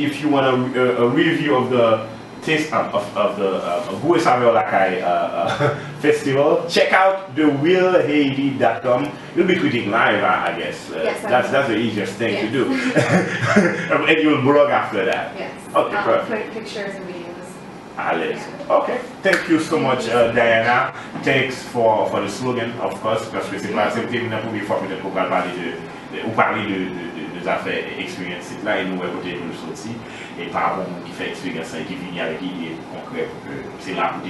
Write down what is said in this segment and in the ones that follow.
if you want a review of the taste of the Goût et Saveur La Caille festival, check out therealhaiti.com. You'll be tweeting live, I guess. Yes, that's the easiest thing to do. And you'll blog after that. Yes. Okay, perfect. Put pictures and videos. Allez. Okay. Thank you so much, Diana. Thanks for the slogan, of course, parce que c'est pas la première fois peut-être qu'on va parler des affaires expérience là et nous côté nous sorti et par rapport qui fait expérience et qui vient avec idée concrète pour que c'est là pour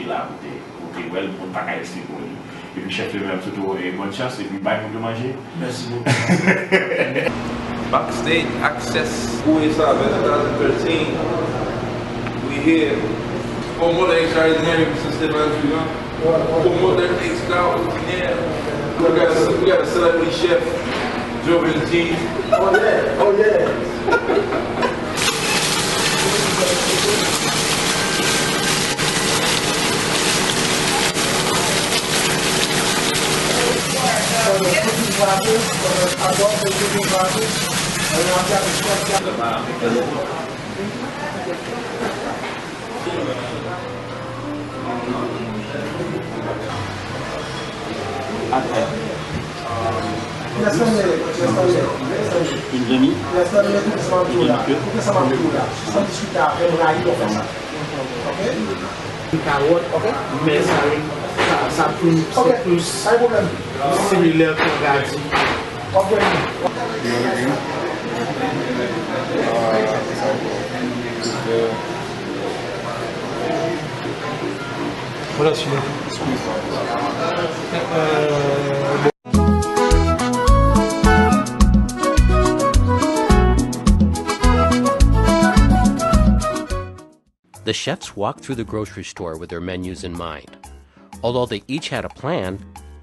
well pour pas qu'à expliquer pour lui. Et puis chef même surtout et bonne chance et puis bye pour manger. Merci beaucoup. Backstage Access Goût et Saveur 2013. We here. Pour more extraordinaire que ce Stéphane. Pour more extraordinaire. We got a celebrity chef, Joven T. Oh yeah, oh yeah. Une demi. Une carotte, mais ça c'est plus similaire qu'on a dit. Voilà celui-là. The chefs walked through the grocery store with their menus in mind. Although they each had a plan,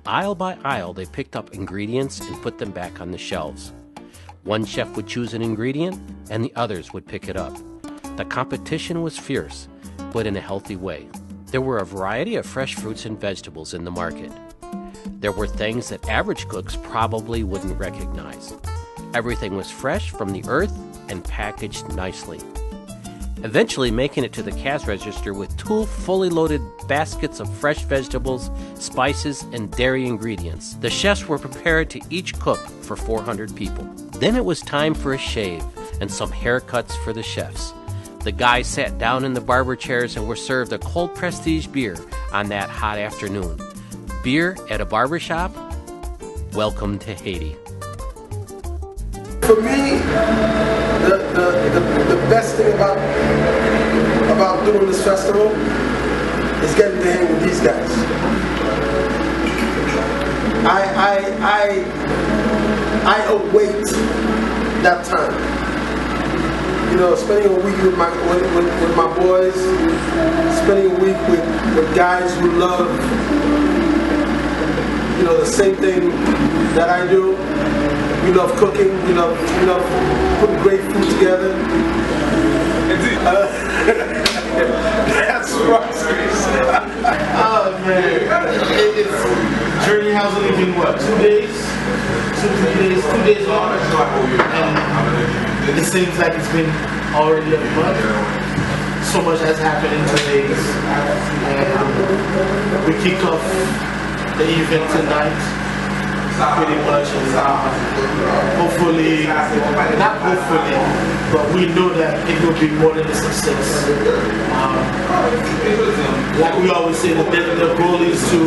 aisle by aisle they picked up ingredients and put them back on the shelves. One chef would choose an ingredient and the others would pick it up. The competition was fierce, but in a healthy way. There were a variety of fresh fruits and vegetables in the market. There were things that average cooks probably wouldn't recognize. Everything was fresh from the earth and packaged nicely. Eventually making it to the cash register with 2 fully loaded baskets of fresh vegetables, spices, and dairy ingredients. The chefs were prepared to each cook for 400 people. Then it was time for a shave and some haircuts for the chefs. The guys sat down in the barber chairs and were served a cold prestige beer on that hot afternoon. Beer at a barbershop? Welcome to Haiti. For me, the best thing about doing this festival is getting to hang with these guys. I await that time. You know, spending a week with my boys, spending a week with guys who love, you know, the same thing that I do. We love cooking, we love putting great food together. That's right. Oh man. Journey has only been what, 2 days? 2 days long. And it seems like it's been already a month. So much has happened in 2 days. And we kicked off the event tonight. Pretty much, hopefully, not hopefully, but we know that it will be more than a success. Like we always say, the goal is to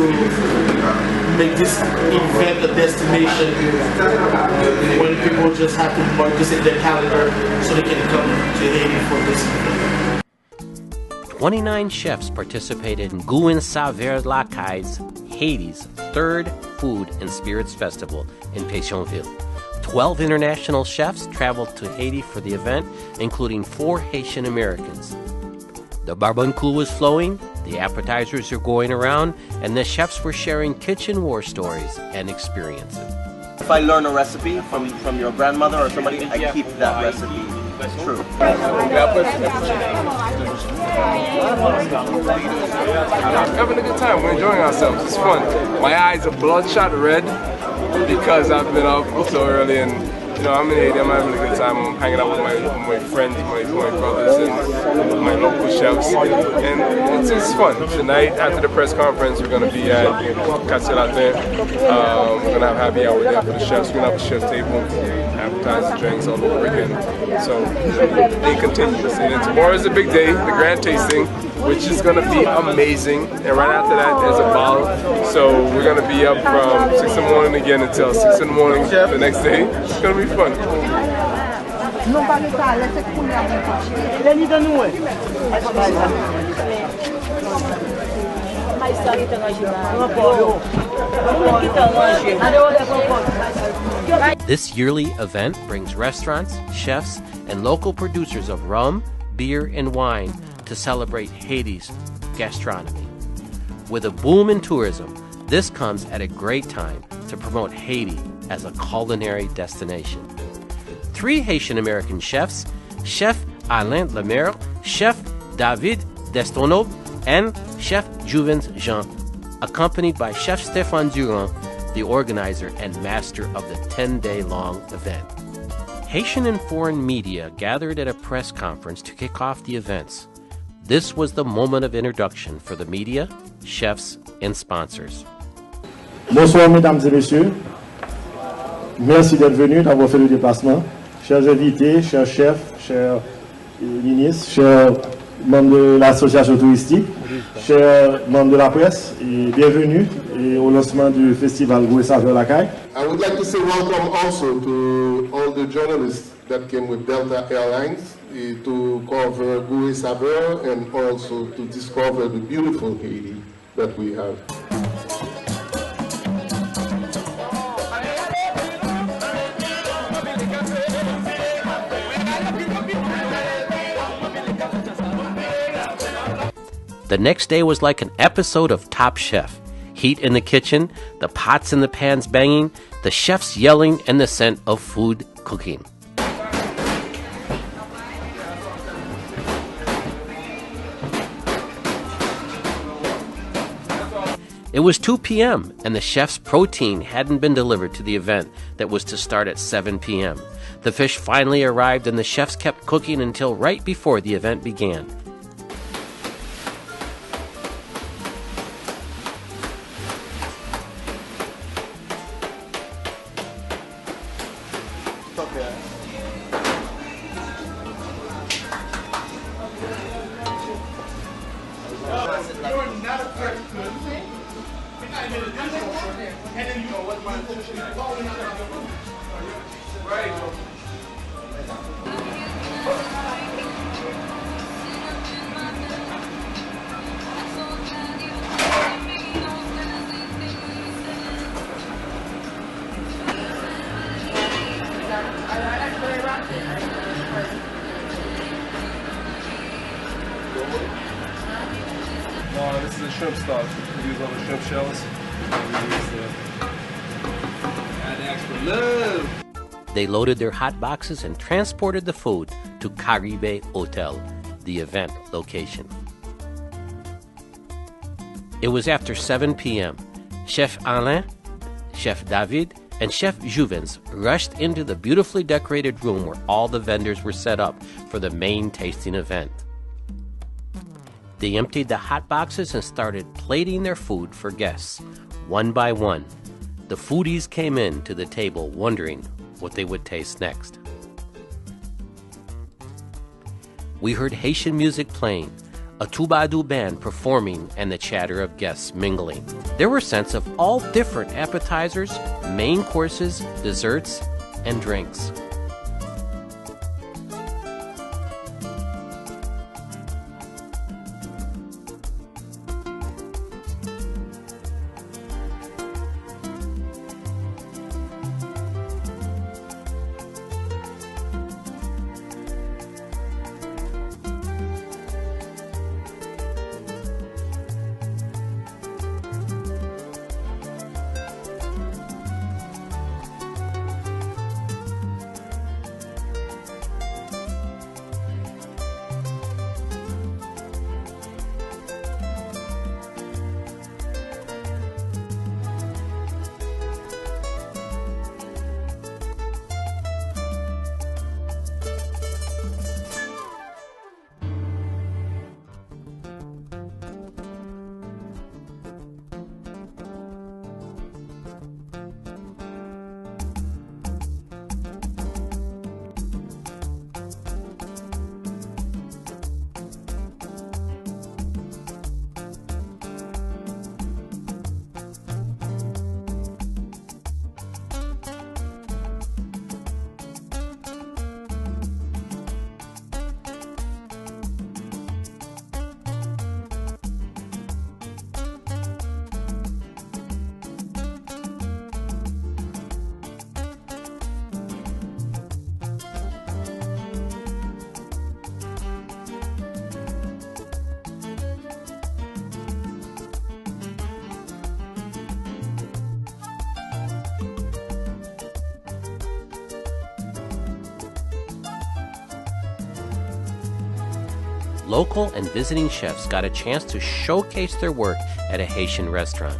make this event a destination when people just have to mark this in their calendar so they can come to Haiti for this event. 29 chefs participated in Goût et Saveur La Caille's Haiti's 3rd Food and Spirits Festival in Pétionville. 12 international chefs traveled to Haiti for the event, including 4 Haitian Americans. The barbecue was flowing, the appetizers were going around, and the chefs were sharing kitchen war stories and experiences. If I learn a recipe from your grandmother or somebody, I keep that recipe true. Having a good time. We're enjoying ourselves. It's fun. My eyes are bloodshot red because I've been up so early and you know, I'm in Haiti, I'm having a good time. I'm hanging out with my friends, my brothers, and my local chefs. And it's fun. Tonight, after the press conference, we're going to be at Quartier Latin. We're going to have happy hour there for the chefs. We're going to have a chef table, appetizers, drinks all over again. So they continue to say that tomorrow is a big day, the grand tasting, which is going to be amazing. And right after that, there's a ball. So we're going to be up from 6 in the morning again until 6 in the morning the next day. It's going to be fun. This yearly event brings restaurants, chefs, and local producers of rum, beer, and wine to celebrate Haiti's gastronomy. With a boom in tourism, this comes at a great time to promote Haiti as a culinary destination. 3 Haitian-American chefs, Chef Alain Lemaire, Chef David Destonneau, and Chef Juvens Jean, accompanied by Chef Stéphane Durand, the organizer and master of the 10-day-long event. Haitian and foreign media gathered at a press conference to kick off the events. This was the moment of introduction for the media, chefs, and sponsors. Bonsoir mesdames et messieurs. Merci d'être venus, d'avoir fait le déplacement. Chers invités, chers chefs, chers ministres, chers membres de l'association touristique, chers membres de la presse, et bienvenue au lancement du festival Goût et Saveur La Caille. I would like to say welcome also to all the journalists that came with Delta Airlines to cover Goût et Saveur and also to discover the beautiful Haiti that we have. The next day was like an episode of Top Chef. Heat in the kitchen, the pots and the pans banging, the chefs yelling, and the scent of food cooking. It was 2 p.m. and the chef's protein hadn't been delivered to the event that was to start at 7 p.m. The fish finally arrived and the chefs kept cooking until right before the event began. No, this is the shrimp stock. We use all the shrimp shells. Add extra love. They loaded their hot boxes and transported the food to Caribe Hotel, the event location. It was after 7 p.m. Chef Alain, Chef David, and Chef Juvens rushed into the beautifully decorated room where all the vendors were set up for the main tasting event. They emptied the hot boxes and started plating their food for guests. One by one, the foodies came in to the table wondering what they would taste next. We heard Haitian music playing, a Toubadou band performing, and the chatter of guests mingling. There were scents of all different appetizers, main courses, desserts, and drinks. local and visiting chefs got a chance to showcase their work at a Haitian restaurant.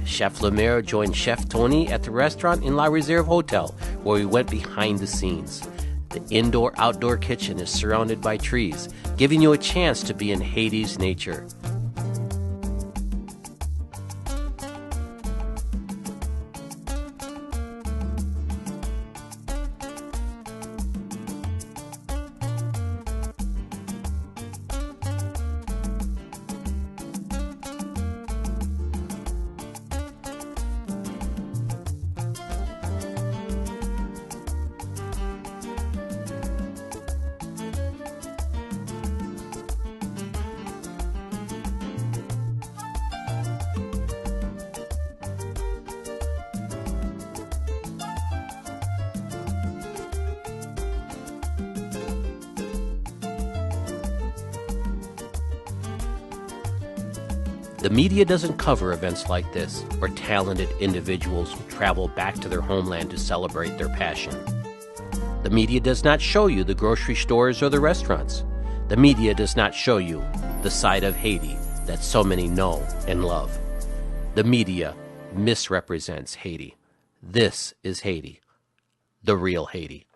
Chef Lemaire joined Chef Tony at the restaurant in La Reserve Hotel, where we went behind the scenes. The indoor-outdoor kitchen is surrounded by trees, giving you a chance to be in Haiti's nature. The media doesn't cover events like this, or talented individuals who travel back to their homeland to celebrate their passion. The media does not show you the grocery stores or the restaurants. The media does not show you the side of Haiti that so many know and love. The media misrepresents Haiti. This is Haiti, the real Haiti.